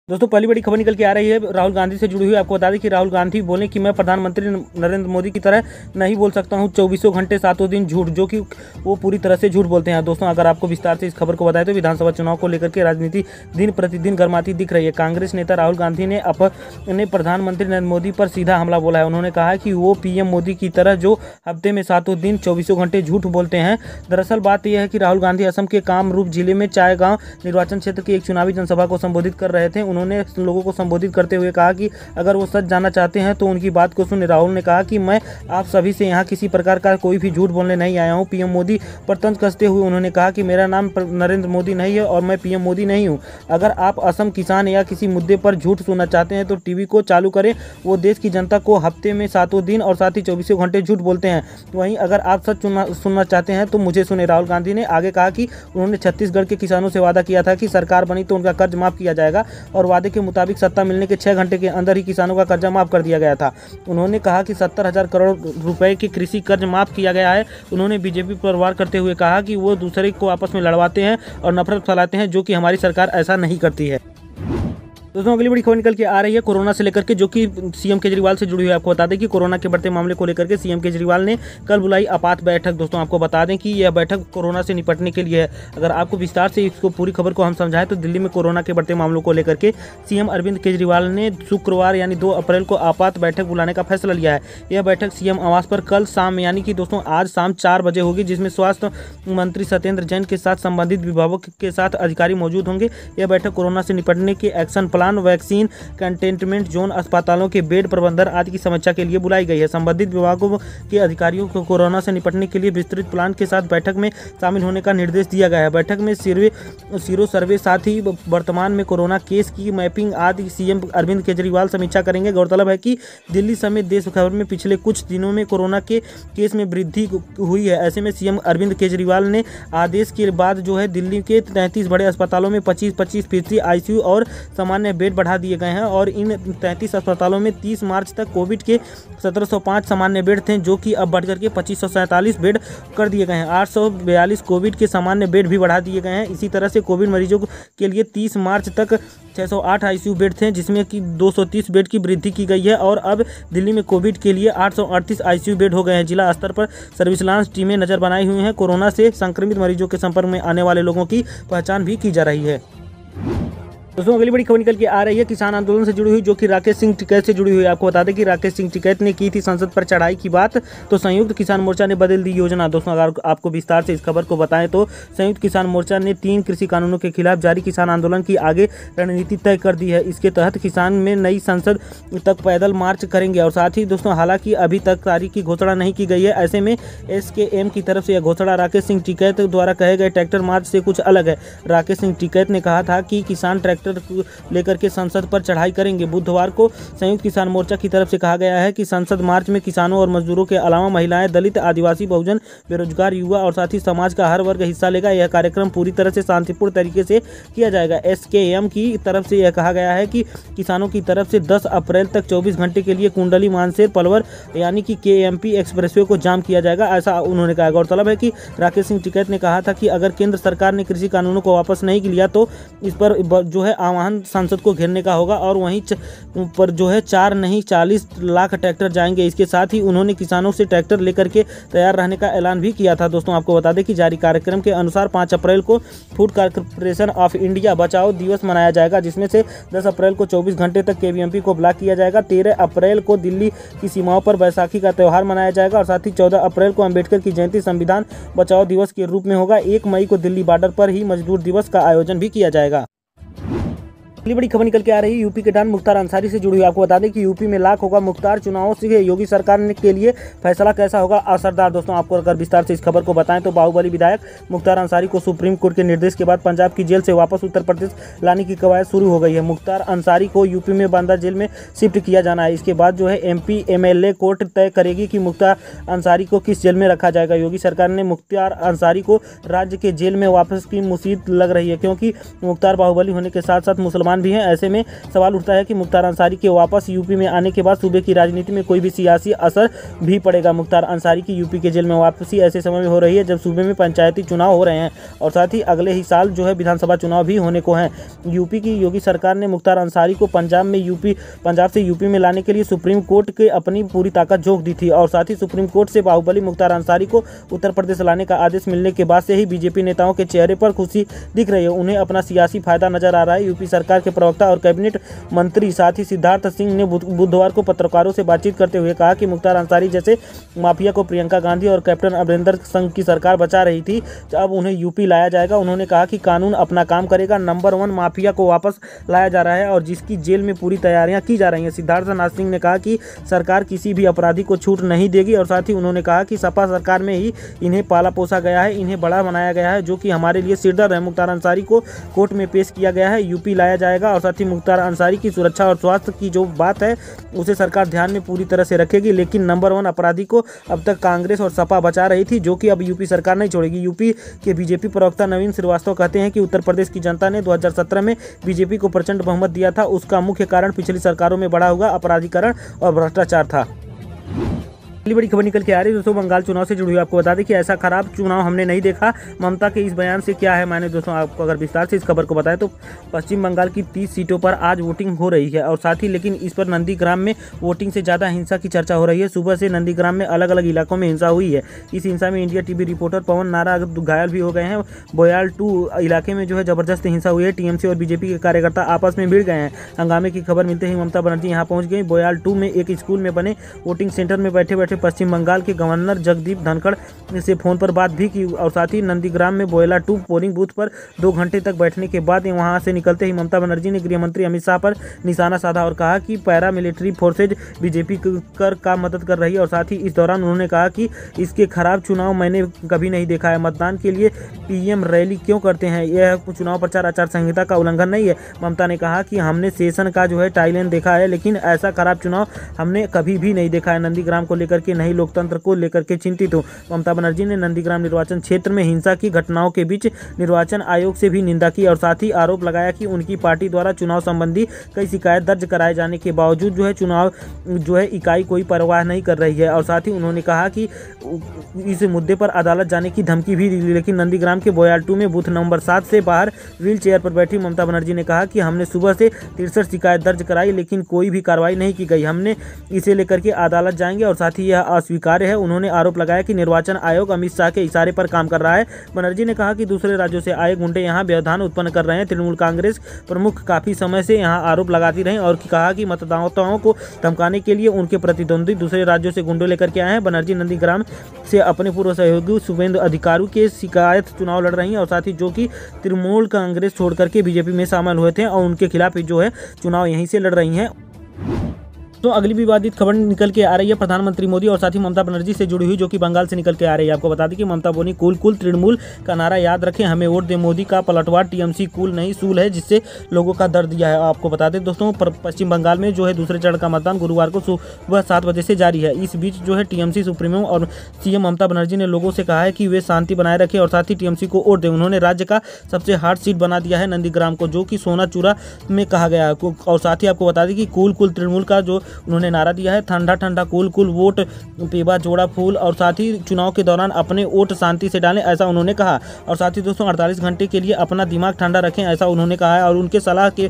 दोस्तों पहली बड़ी खबर निकल के आ रही है राहुल गांधी से जुड़ी हुई। आपको बता दें कि राहुल गांधी बोले कि मैं प्रधानमंत्री नरेंद्र मोदी की तरह नहीं बोल सकता हूं 24 घंटे सातों दिन झूठ, जो कि वो पूरी तरह से झूठ बोलते हैं। दोस्तों अगर आपको विस्तार से इस खबर को बताएं तो विधानसभा चुनाव को लेकर के राजनीति दिन प्रतिदिन गर्माती दिख रही है। कांग्रेस नेता राहुल गांधी ने अपने प्रधानमंत्री नरेंद्र मोदी पर सीधा हमला बोला है। उन्होंने कहा कि वो पीएम मोदी की तरह जो हफ्ते में सातों दिन 24 घंटे झूठ बोलते हैं। दरअसल बात यह है कि राहुल गांधी असम के कामरूप जिले में चायगांव निर्वाचन क्षेत्र की एक चुनावी जनसभा को संबोधित कर रहे थे। उन्होंने लोगों को संबोधित करते हुए कहा कि अगर वो सच जानना चाहते हैं तो उनकी बात को सुने। राहुल ने कहा कि मैं आप सभी से यहाँ किसी प्रकार का कोई भी झूठ बोलने नहीं आया हूँ। पीएम मोदी पर तंज कसते हुए उन्होंने कहा कि मेरा नाम नरेंद्र मोदी नहीं है और मैं पीएम मोदी नहीं हूँ। अगर आप असम किसान या किसी मुद्दे पर झूठ सुनना चाहते हैं तो टीवी को चालू करें। वो देश की जनता को हफ्ते में सातों दिन और साथ ही 24 घंटे झूठ बोलते हैं। वहीं अगर आप सच सुनना चाहते हैं तो मुझे सुने। राहुल गांधी ने आगे कहा कि उन्होंने छत्तीसगढ़ के किसानों से वादा किया था कि सरकार बनी तो उनका कर्ज माफ किया जाएगा और वादे के मुताबिक सत्ता मिलने के 6 घंटे के अंदर ही किसानों का कर्जा माफ कर दिया गया था। उन्होंने कहा कि 70,000 करोड़ रुपए की कृषि कर्ज माफ किया गया है। उन्होंने बीजेपी पर वार करते हुए कहा कि वो दूसरे को आपस में लड़वाते हैं और नफरत फैलाते हैं, जो कि हमारी सरकार ऐसा नहीं करती है। दोस्तों अगली बड़ी खबर निकल के आ रही है कोरोना से लेकर के, जो कि सीएम केजरीवाल से जुड़ी हुई है। आपको बता दें कि कोरोना के बढ़ते मामले को लेकर के सीएम केजरीवाल ने कल बुलाई आपात बैठक। दोस्तों आपको बता दें कि यह बैठक कोरोना से निपटने के लिए है। अगर आपको विस्तार से इसको पूरी खबर को हम समझाएं तो दिल्ली में कोरोना के बढ़ते मामलों को लेकर के सीएम अरविंद केजरीवाल ने शुक्रवार यानी 2 अप्रैल को आपात बैठक बुलाने का फैसला लिया है। यह बैठक सीएम आवास पर कल शाम यानी कि दोस्तों आज शाम 4 बजे होगी, जिसमें स्वास्थ्य मंत्री सत्येंद्र जैन के साथ संबंधित विभागों के साथ अधिकारी मौजूद होंगे। यह बैठक कोरोना से निपटने के action plan, vaccine, containment zone, अस्पतालों के बेड प्रबंधन आदि की समीक्षा के लिए बुलाई गई है। संबंधित विभागों के अधिकारियों को कोरोना से निपटने के लिए विस्तृत प्लान के साथ बैठक में शामिल होने का निर्देश दिया गया है। बैठक में सीरो सर्वे, साथ ही वर्तमान में कोरोना केस की मैपिंग आदि सीएम अरविंद केजरीवाल समीक्षा करेंगे। गौरतलब है कि दिल्ली समेत देश भर में पिछले कुछ दिनों में कोरोना के केस में वृद्धि हुई है। ऐसे में सीएम अरविंद केजरीवाल ने आदेश के बाद जो है दिल्ली के 33 बड़े अस्पतालों में 25% आईसीयू और सामान्य बेड बढ़ा दिए गए हैं और इन 33 अस्पतालों में 30 मार्च तक कोविड के 1705 सामान्य बेड थे, जो कि अब बढ़कर के 2547 बेड कर दिए गए हैं। 842 कोविड के सामान्य बेड भी बढ़ा दिए गए हैं। इसी तरह से कोविड मरीजों के लिए 30 मार्च तक 608 आईसीयू बेड थे, जिसमें कि 230 बेड की वृद्धि की गई है और अब दिल्ली में कोविड के लिए 838 आईसीयू बेड हो गए हैं। जिला स्तर पर सर्विलांस टीमें नजर बनाई हुई हैं। कोरोना से संक्रमित मरीजों के संपर्क में आने वाले लोगों की पहचान भी की जा रही है। दोस्तों अगली बड़ी खबर निकल के आ रही है किसान आंदोलन से जुड़ी हुई, जो कि राकेश सिंह टिकैत से जुड़ी हुई है। आपको बता दें कि राकेश सिंह टिकैत ने की थी संसद पर चढ़ाई की बात, तो संयुक्त किसान मोर्चा ने बदल दी योजना। दोस्तों अगर आपको विस्तार से इस खबर को बताएं तो संयुक्त किसान मोर्चा ने 3 कृषि कानूनों के खिलाफ जारी किसान आंदोलन की आगे रणनीति तय कर दी है। इसके तहत किसान में नई संसद तक पैदल मार्च करेंगे और साथ ही दोस्तों हालांकि अभी तक तारीख की घोषणा नहीं की गई है। ऐसे में SKM की तरफ से यह घोषणा राकेश सिंह टिकैत द्वारा कहे गए ट्रैक्टर मार्च से कुछ अलग है। राकेश सिंह टिकैत ने कहा था कि किसान ट्रैक्टर करके संसद पर चढ़ाई करेंगे। बुधवार को संयुक्त किसान मोर्चा की तरफ से कहा गया है कि संसद मार्च में किसानों और मजदूरों के अलावा महिलाएं, दलित, आदिवासी, बहुजन, बेरोजगार, युवा और साथ ही समाज का हर वर्ग हिस्सा लेगा। यह कार्यक्रम पूरी तरह से शांतिपूर्ण तरीके से किया जाएगा। SKM की तरफ से यह कहा गया है कि किसानों की तरफ से 10 अप्रैल तक 24 घंटे के लिए कुंडली मानसेर पलवल यानी कि KMP एक्सप्रेसवे को जाम किया जाएगा, ऐसा उन्होंने कहा। गौरतलब है कि राकेश सिंह टिकैत ने कहा था कि अगर केंद्र सरकार ने कृषि कानूनों को वापस नहीं लिया तो इस पर जो है आह्वान संसद को घेरने का होगा और वहीं पर जो है 4 नहीं 40 लाख ट्रैक्टर जाएंगे। इसके साथ ही उन्होंने किसानों से ट्रैक्टर लेकर के तैयार रहने का ऐलान भी किया था। दोस्तों आपको बता दें कि जारी कार्यक्रम के अनुसार 5 अप्रैल को फूड कॉर्पोरेशन ऑफ इंडिया बचाओ दिवस मनाया जाएगा, जिसमें से 10 अप्रैल को 24 घंटे तक KVMP को ब्लॉक किया जाएगा। 13 अप्रैल को दिल्ली की सीमाओं पर बैसाखी का त्यौहार मनाया जाएगा और साथ ही 14 अप्रैल को अम्बेडकर की जयंती संविधान बचाओ दिवस के रूप में होगा। 1 मई को दिल्ली बॉर्डर पर ही मजदूर दिवस का आयोजन भी किया जाएगा। अगली बड़ी खबर निकल के आ रही है यूपी के डॉन मुख्तार अंसारी से जुड़ी हुई। आपको बता दें कि यूपी में लाख होगा मुख्तार, चुनावों से योगी सरकार के लिए फैसला कैसा होगा असरदार। दोस्तों आपको अगर विस्तार से इस खबर को बताएं तो बाहुबली विधायक मुख्तार अंसारी को सुप्रीम कोर्ट के निर्देश के बाद पंजाब की जेल से वापस उत्तर प्रदेश लाने की कवायद शुरू हो गई है। मुख्तार अंसारी को यूपी में बांदा जेल में शिफ्ट किया जाना है। इसके बाद जो है MP MLA कोर्ट तय करेगी कि मुख्तार अंसारी को किस जेल में रखा जाएगा। योगी सरकार ने मुख्तार अंसारी को राज्य के जेल में वापस की मुसीबत लग रही है, क्योंकि मुख्तार बाहुबली होने के साथ साथ मुसलमान समान भी हैं। ऐसे में सवाल उठता है कि मुख्तार अंसारी के वापस यूपी में आने के बाद सूबे की राजनीति में कोई भी सियासी असर भी पड़ेगा। मुख्तार अंसारी की यूपी के जेल में वापसी ऐसे समय में हो रही है जब सूबे में पंचायती चुनाव हो रहे हैं और साथ ही अगले ही साल जो है विधानसभा चुनाव भी होने को हैं। यूपी की योगी सरकार ने मुख्तार अंसारी को पंजाब से यूपी में लाने के लिए सुप्रीम कोर्ट के अपनी पूरी ताकत झोंक दी थी और साथ ही सुप्रीम कोर्ट से बाहुबली मुख्तार अंसारी को उत्तर प्रदेश लाने का आदेश मिलने के बाद से ही बीजेपी नेताओं के चेहरे पर खुशी दिख रही है। उन्हें अपना सियासी फायदा नजर आ रहा है। यूपी सरकार के प्रवक्ता और कैबिनेट मंत्री साथी सिद्धार्थ सिंह ने बुधवार को पत्रकारों से बातचीत करते हुए कहा कि मुख्तार अंसारी जैसे माफिया को प्रियंका गांधी और कैप्टन अमरिंदर सिंह की सरकार बचा रही थी, अब उन्हें यूपी लाया जाएगा। उन्होंने कहा कि कानून अपना काम करेगा। नंबर 1 माफिया को वापस लाया जा रहा है और जिसकी जेल में पूरी तैयारियां की जा रही हैं। सिद्धार्थ नाथ सिंह ने कहा कि सरकार किसी भी अपराधी को छूट नहीं देगी और साथ ही उन्होंने कहा कि सपा सरकार में ही इन्हें पाला पोसा गया है, इन्हें बड़ा बनाया गया है, जो कि हमारे लिए सिरदर्द है। मुख्तार अंसारी को कोर्ट में पेश किया गया है, यूपी लाया जाएगा और साथ ही मुख्तार अंसारी की सुरक्षा और स्वास्थ्य की जो बात है उसे सरकार ध्यान में पूरी तरह से रखेगी। लेकिन नंबर 1 अपराधी को अब तक कांग्रेस और सपा बचा रही थी, जो कि अब यूपी सरकार नहीं छोड़ेगी। यूपी के बीजेपी प्रवक्ता नवीन श्रीवास्तव कहते हैं कि उत्तर प्रदेश की जनता ने 2017 में बीजेपी को प्रचंड बहुमत दिया था। उसका मुख्य कारण पिछली सरकारों में बढ़ा हुआ अपराधीकरण और भ्रष्टाचार था। पहली बड़ी खबर निकल के आ रही है दोस्तों बंगाल चुनाव से जुड़ी हुई। आपको बता दें कि ऐसा खराब चुनाव हमने नहीं देखा। ममता के इस बयान से क्या है, मैंने दोस्तों आपको अगर विस्तार से इस खबर को बताया तो पश्चिम बंगाल की 30 सीटों पर आज वोटिंग हो रही है और साथ ही लेकिन इस पर नंदीग्राम में वोटिंग से ज़्यादा हिंसा की चर्चा हो रही है। सुबह से नंदीग्राम में अलग अलग इलाकों में हिंसा हुई है। इस हिंसा में इंडिया टीवी रिपोर्टर पवन नारा घायल भी हो गए हैं। बोयाल 2 इलाके में जो है जबरदस्त हिंसा हुई है। टीएमसी और बीजेपी के कार्यकर्ता आपस में भिड़ गए हैं। हंगामे की खबर मिलते ही ममता बनर्जी यहाँ पहुँच गई। बोयाल 2 में एक स्कूल में बने वोटिंग सेंटर में बैठे बैठे पश्चिम बंगाल के गवर्नर जगदीप धनखड़ से फोन पर बात भी की और साथ ही नंदीग्राम में बोयला 2 पोलिंग बूथ पर 2 घंटे तक बैठने के बाद वहां से निकलते ही ममता बनर्जी ने गृह मंत्री अमित शाह पर निशाना साधा और कहा कि पैरा मिलिट्री फोर्सेज बीजेपी का मदद कर रही है और साथ ही इस दौरान उन्होंने कहा कि इसके खराब चुनाव मैंने कभी नहीं देखा है। मतदान के लिए पीएम रैली क्यों करते हैं, यह चुनाव प्रचार आचार संहिता का उल्लंघन नहीं है। ममता ने कहा कि हमने सेशन का जो है टाइलेंट देखा है, लेकिन ऐसा खराब चुनाव हमने कभी भी नहीं देखा है। नंदीग्राम को लेकर के नहीं लोकतंत्र को लेकर के चिंतित हूं। ममता बनर्जी ने नंदीग्राम निर्वाचन क्षेत्र में हिंसा की घटनाओं के बीच निर्वाचन आयोग से भी निंदा की और साथ ही आरोप लगाया कि उनकी पार्टी द्वारा चुनाव संबंधी कई शिकायत दर्ज कराए जाने के बावजूद जो है चुनाव जो है इकाई कोई परवाह नहीं कर रही है और साथ ही उन्होंने कहा कि इस मुद्दे पर अदालत जाने की धमकी भी दी। लेकिन नंदीग्राम के बोयाल 2 में बूथ नंबर 7 से बाहर व्हील चेयर पर बैठी ममता बनर्जी ने कहा कि हमने सुबह से 63 शिकायत दर्ज कराई, लेकिन कोई भी कार्रवाई नहीं की गई। हमने इसे लेकर के अदालत जाएंगे और साथ ही यह अस्वीकार्य है। उन्होंने आरोप लगाया कि निर्वाचन आयोग अमित शाह के इशारे पर काम कर रहा है। बनर्जी ने कहा कि दूसरे राज्यों से आए गुंडे यहां व्यवधान उत्पन्न कर रहे हैं। तृणमूल कांग्रेस प्रमुख काफी समय से यहां आरोप लगाती रही और कहा कि मतदाताओं को धमकाने के लिए उनके प्रतिद्वंदी दूसरे राज्यों से गुंडे लेकर के आए हैं। बनर्जी नंदीग्राम से अपने पूर्व सहयोगी शुभेंदु अधिकारी के शिकायत चुनाव लड़ रही हैं और साथ ही जो कि तृणमूल कांग्रेस छोड़ करके बीजेपी में शामिल हुए थे और उनके खिलाफ जो है चुनाव यहीं से लड़ रही हैं। तो अगली विवादित खबर निकल के आ रही है प्रधानमंत्री मोदी और साथ ही ममता बनर्जी से जुड़ी हुई, जो कि बंगाल से निकल के आ रही है। आपको बता दें कि ममता बोली कूल कूल तृणमूल का नारा याद रखें, हमें वोट दे मोदी का पलटवार, टीएमसी कूल नहीं सूल है जिससे लोगों का दर्द दिया है। आपको बता दें दोस्तों पश्चिम बंगाल में जो है दूसरे चरण का मतदान गुरुवार को सुबह 7 बजे से जारी है। इस बीच जो है टीएमसी सुप्रीमो और सीएम ममता बनर्जी ने लोगों से कहा है कि वे शांति बनाए रखें और साथ ही टीएमसी को वोट दें। उन्होंने राज्य का सबसे हार्ड सीट बना दिया है नंदीग्राम को, जो कि सोना चूरा में कहा गया है। और साथ ही आपको बता दें कि कूल कूल तृणमूल का जो उन्होंने नारा दिया है, ठंडा ठंडा कूल कूल वोट पेबा जोड़ा फूल और साथ ही चुनाव के दौरान अपने वोट शांति से डालें, ऐसा उन्होंने कहा। और साथ ही दोस्तों 48 घंटे के लिए अपना दिमाग ठंडा रखें, ऐसा उन्होंने कहा है। और उनके सलाह के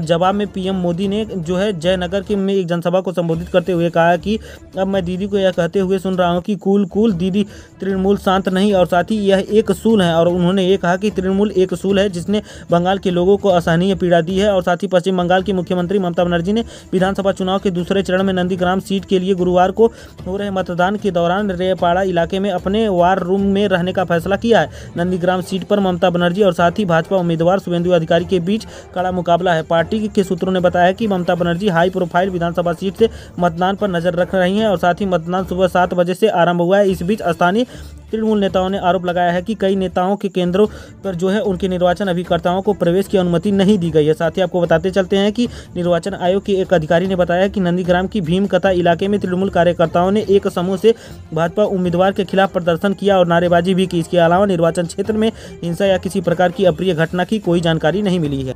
जवाब में पीएम मोदी ने जो है जयनगर के में एक जनसभा को संबोधित करते हुए कहा कि अब मैं दीदी को यह कहते हुए सुन रहा हूं कि कूल कूल दीदी, तृणमूल शांत नहीं और साथ ही यह एक सूल है। और उन्होंने ये कहा कि तृणमूल एक सूल है जिसने बंगाल के लोगों को असहनीय पीड़ा दी है। और साथ ही पश्चिम बंगाल की मुख्यमंत्री ममता बनर्जी ने विधानसभा चुनाव के दूसरे चरण में नंदीग्राम सीट के लिए गुरुवार को हो रहे मतदान के दौरान रेपाड़ा इलाके में अपने वार रूम में रहने का फैसला किया है। नंदीग्राम सीट पर ममता बनर्जी और साथ ही भाजपा उम्मीदवार शुभेंदु अधिकारी के बीच कड़ा मुकाबला है। पार्टी के सूत्रों ने बताया कि ममता बनर्जी हाई प्रोफाइल विधानसभा सीट से मतदान पर नजर रख रही हैं और साथ ही मतदान सुबह 7 बजे से आरंभ हुआ है। इस बीच स्थानीय तृणमूल नेताओं ने आरोप लगाया है कि कई नेताओं के केंद्रों पर जो है उनके निर्वाचन अभिकर्ताओं को प्रवेश की अनुमति नहीं दी गई है। साथ ही आपको बताते चलते हैं कि निर्वाचन आयोग के एक अधिकारी ने बताया कि नंदीग्राम की भीमकथा इलाके में तृणमूल कार्यकर्ताओं ने एक समूह से भाजपा उम्मीदवार के खिलाफ प्रदर्शन किया और नारेबाजी भी की। इसके अलावा निर्वाचन क्षेत्र में हिंसा या किसी प्रकार की अप्रिय घटना की कोई जानकारी नहीं मिली है।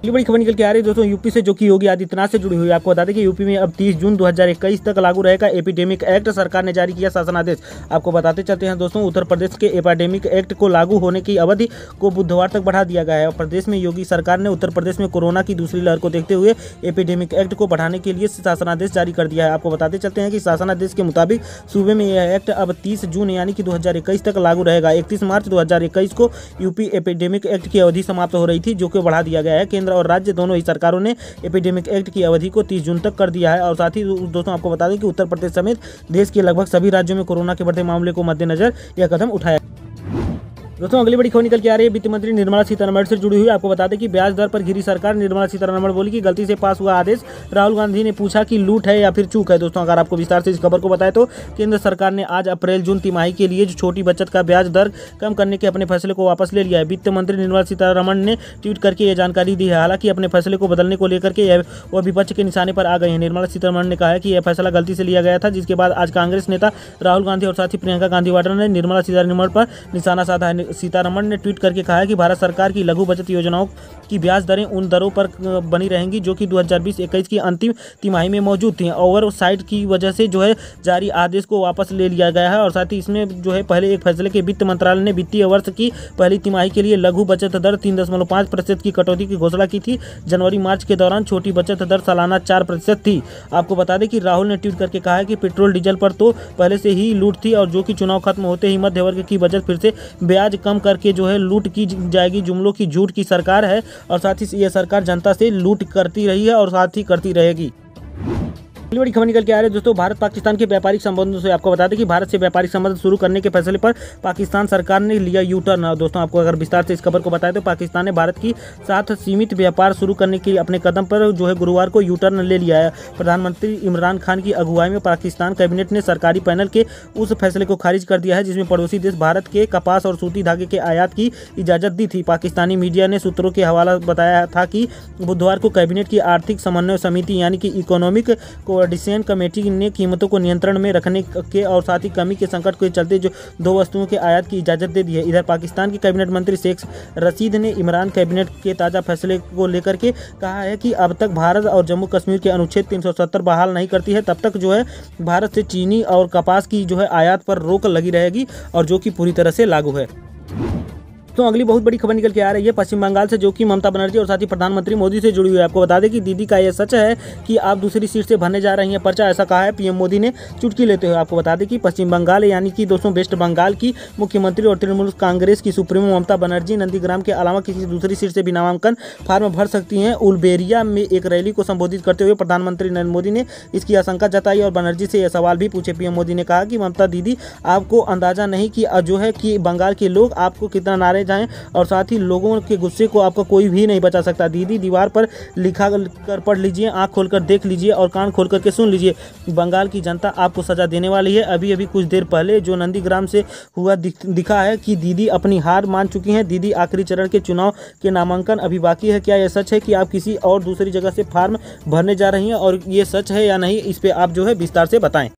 ये बड़ी खबर निकल के आ रही है दोस्तों यूपी से, जो कि योगी आदित्यनाथ से जुड़ी हुई है। आपको बता दें कि यूपी में अब 30 जून 2021 तक लागू रहेगा एपिडेमिक एक्ट। सरकार ने जारी किया शासनादेश। आपको बताते चलते हैं दोस्तों, उत्तर प्रदेश के एपिडेमिक एक्ट को लागू होने की अवधि को बुधवार तक बढ़ा दिया गया है। और प्रदेश में योगी सरकार ने उत्तर प्रदेश में कोरोना की दूसरी लहर को देखते हुए एपिडेमिक एक्ट को बढ़ाने के लिए शासनादेश जारी कर दिया है। आपको बताते चलते हैं कि शासनादेश के मुताबिक सूबे में यह एक्ट अब 30 जून यानी कि 2021 तक लागू रहेगा। 31 मार्च 2021 को यूपी एपिडेमिक एक्ट की अवधि समाप्त हो रही थी, जो कि बढ़ा दिया गया है। केंद्र और राज्य दोनों ही सरकारों ने एपिडेमिक एक्ट की अवधि को 30 जून तक कर दिया है। और साथ ही दोस्तों आपको बता दें कि उत्तर प्रदेश समेत देश के लगभग सभी राज्यों में कोरोना के बढ़ते मामले को मद्देनजर यह कदम उठाया। दोस्तों अगली बड़ी खबर निकल के आ रही है वित्त मंत्री निर्मला सीतारमण से जुड़ी हुई। आपको बता दें कि ब्याज दर पर घिरी सरकार। निर्मला सीतारमण बोली कि गलती से पास हुआ आदेश। राहुल गांधी ने पूछा कि लूट है या फिर चूक है। दोस्तों अगर आपको विस्तार से इस खबर को बताएं तो केंद्र सरकार ने आज अप्रैल जून तिमाही के लिए जो छोटी बचत का ब्याज दर कम करने के अपने फैसले को वापस ले लिया है। वित्त मंत्री निर्मला सीतारमण ने ट्वीट करके यह जानकारी दी है। हालांकि अपने फैसले को बदलने को लेकर के वह विपक्ष के निशाने पर आ गए हैं। निर्मला सीतारमण ने कहा है कि यह फैसला गलती से लिया गया था, जिसके बाद आज कांग्रेस नेता राहुल गांधी और साथ ही प्रियंका गांधी वाड्रा ने निर्मला सीतारमण पर निशाना साधा है। सीतारमण ने ट्वीट करके कहा है कि भारत सरकार की लघु बचत योजनाओं की ब्याज दरें उन दरों पर बनी रहेंगी जो कि 2020-21 की अंतिम तिमाही में मौजूद थी। ओवरसाइट की वजह से जो है जारी आदेश को वापस ले लिया गया है। और साथ ही इसमें जो है पहले एक फैसले के वित्त मंत्रालय ने वित्तीय वर्ष की पहली तिमाही के लिए लघु बचत दर 3.5% की कटौती की घोषणा की थी। जनवरी मार्च के दौरान छोटी बचत दर सालाना 4% थी। आपको बता दें कि राहुल ने ट्वीट करके कहा है कि पेट्रोल डीजल पर तो पहले से ही लूट थी, और जो कि चुनाव खत्म होते ही मध्य वर्ग की बचत फिर से ब्याज कम करके जो है लूट की जाएगी। जुमलों की झूठ की सरकार है और साथ ही ये सरकार जनता से लूट करती रही है और साथ ही करती रहेगी। अगली बड़ी खबर निकल के आ रही है दोस्तों भारत पाकिस्तान के व्यापारिक संबंधों से। आपको बता दें कि भारत से व्यापारिक संबंध शुरू करने के फैसले पर पाकिस्तान सरकार ने लिया यू टर्न। दोस्तों आपको अगर विस्तार से इस खबर को बताएं तो पाकिस्तान ने भारत की साथ सीमित व्यापार शुरू करने के अपने कदम पर जो है गुरुवार को यू टर्न ले लिया है। प्रधानमंत्री इमरान खान की अगुवाई में पाकिस्तान कैबिनेट ने सरकारी पैनल के उस फैसले को खारिज कर दिया है जिसमें पड़ोसी देश भारत के कपास और सूती धागे के आयात की इजाजत दी थी। पाकिस्तानी मीडिया ने सूत्रों के हवाला बताया था कि बुधवार को कैबिनेट की आर्थिक समन्वय समिति यानी कि इकोनॉमिक कोऑर्डिनेशन कमेटी ने कीमतों को नियंत्रण में रखने के और साथ ही कमी के संकट के चलते जो 2 वस्तुओं के आयात की इजाजत दे दी है। इधर पाकिस्तान के कैबिनेट मंत्री शेख रशीद ने इमरान कैबिनेट के ताज़ा फैसले को लेकर के कहा है कि अब तक भारत और जम्मू कश्मीर के अनुच्छेद 370 बहाल नहीं करती है तब तक जो है भारत से चीनी और कपास की जो है आयात पर रोक लगी रहेगी, और जो कि पूरी तरह से लागू है। तो अगली बहुत बड़ी खबर निकल के आ रही है पश्चिम बंगाल से, जो कि ममता बनर्जी और साथ ही प्रधानमंत्री मोदी से जुड़ी हुई है। आपको बता दें कि दीदी का यह सच है कि आप दूसरी सीट से भरने जा रही हैं पर्चा, ऐसा कहा है पीएम मोदी ने चुटकी लेते हुए। आपको बता दें कि पश्चिम बंगाल यानी कि दोस्तों वेस्ट बंगाल की मुख्यमंत्री और तृणमूल कांग्रेस की सुप्रीमो ममता बनर्जी नंदीग्राम के अलावा किसी दूसरी सीट से भी नामांकन फार्म भर सकती हैं। उलबेरिया में एक रैली को संबोधित करते हुए प्रधानमंत्री नरेंद्र मोदी ने इसकी आशंका जताई और बनर्जी से यह सवाल भी पूछे। पीएम मोदी ने कहा कि ममता दीदी, आपको अंदाजा नहीं कि जो है कि बंगाल के लोग आपको कितना नाराज हैं और साथ ही लोगों के गुस्से को आपका कोई भी नहीं बचा सकता। दीदी, दीवार पर लिखा कर पढ़ लीजिए, आंख खोलकर देख लीजिए और कान खोल करके सुन लीजिए। बंगाल की जनता आपको सजा देने वाली है। अभी अभी कुछ देर पहले जो नंदीग्राम से हुआ दिखा है कि दीदी अपनी हार मान चुकी हैं। दीदी, आखिरी चरण के चुनाव के नामांकन अभी बाकी है। क्या यह सच है कि आप किसी और दूसरी जगह से फार्म भरने जा रही हैं, और ये सच है या नहीं, इस पर आप जो है विस्तार से बताएं।